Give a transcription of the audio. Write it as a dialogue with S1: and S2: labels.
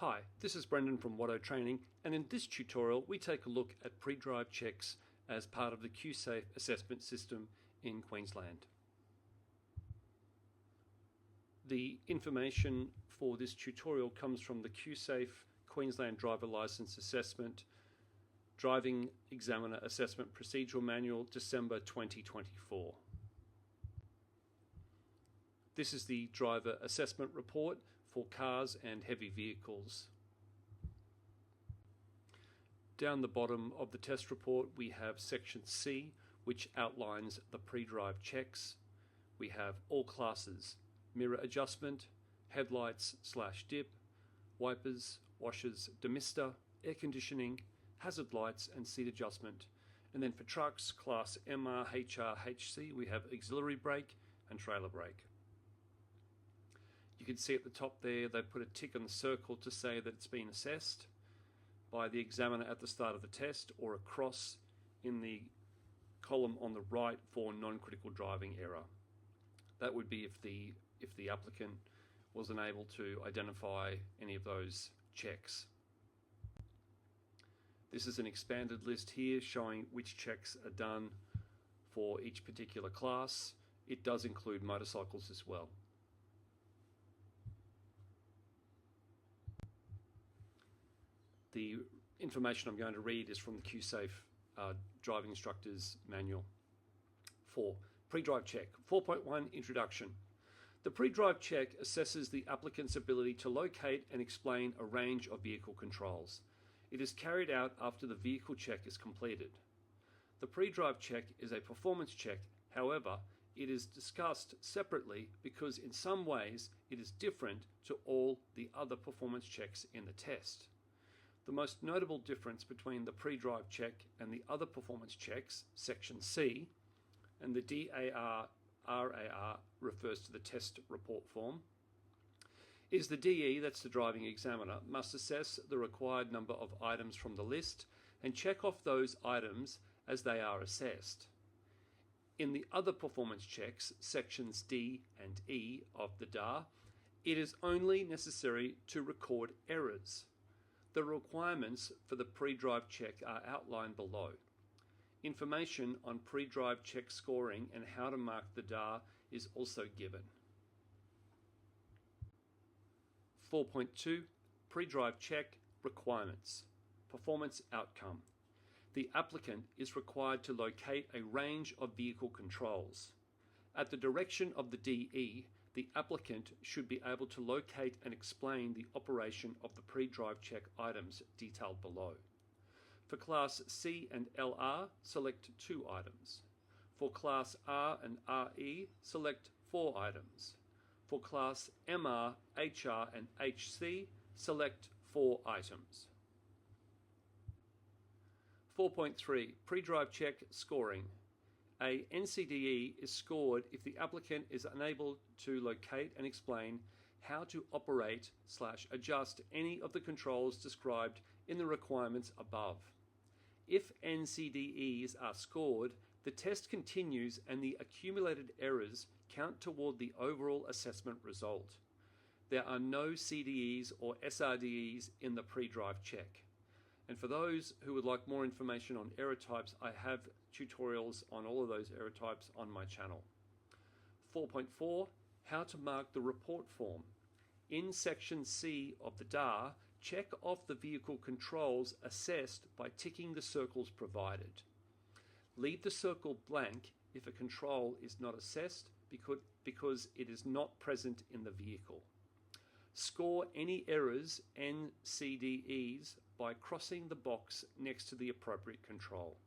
S1: Hi, this is Brendan from Watto Training, and in this tutorial we take a look at pre-drive checks as part of the QSafe assessment system in Queensland. The information for this tutorial comes from the QSafe Queensland Driver Licence Assessment Driving Examiner Assessment Procedural Manual, December 2024. This is the driver assessment report for cars and heavy vehicles. Down the bottom of the test report we have section C, which outlines the pre-drive checks. We have all classes: mirror adjustment, headlights/dip, wipers, washers, demister, air conditioning, hazard lights and seat adjustment. And then for trucks, class MR, HR, HC, we have auxiliary brake and trailer brake. You can see at the top there they put a tick on the circle to say that it's been assessed by the examiner at the start of the test, or a cross in the column on the right for non-critical driving error. That would be if the applicant wasn't able to identify any of those checks. This is an expanded list here showing which checks are done for each particular class. It does include motorcycles as well. The information I'm going to read is from the QSafe Driving Instructors Manual. 4. Pre-drive check. 4.1 Introduction. The pre-drive check assesses the applicant's ability to locate and explain a range of vehicle controls. It is carried out after the vehicle check is completed. The pre-drive check is a performance check. However, it is discussed separately because in some ways it is different to all the other performance checks in the test. The most notable difference between the pre-drive check and the other performance checks, section C, and the DAR refers to the test report form, is the DE, that's the driving examiner, must assess the required number of items from the list and check off those items as they are assessed. In the other performance checks, sections D and E of the DAR, it is only necessary to record errors. The requirements for the pre-drive check are outlined below. Information on pre-drive check scoring and how to mark the DAR is also given. 4.2 Pre-drive check requirements. Performance outcome. The applicant is required to locate a range of vehicle controls. At the direction of the DE, the applicant should be able to locate and explain the operation of the pre-drive check items detailed below. For Class C and LR, select 2 items. For Class R and RE, select 4 items. For Class MR, HR and HC, select 4 items. 4.3 Pre-drive check scoring. A NCDE is scored if the applicant is unable to locate and explain how to operate/adjust any of the controls described in the requirements above. If NCDEs are scored, the test continues and the accumulated errors count toward the overall assessment result. There are no CDEs or SRDEs in the pre-drive check. And for those who would like more information on error types, I have tutorials on all of those error types on my channel. 4.4 How to mark the report form. In section C of the DAR, check off the vehicle controls assessed by ticking the circles provided. Leave the circle blank if a control is not assessed because it is not present in the vehicle. Score any errors, NCDEs, by crossing the box next to the appropriate control.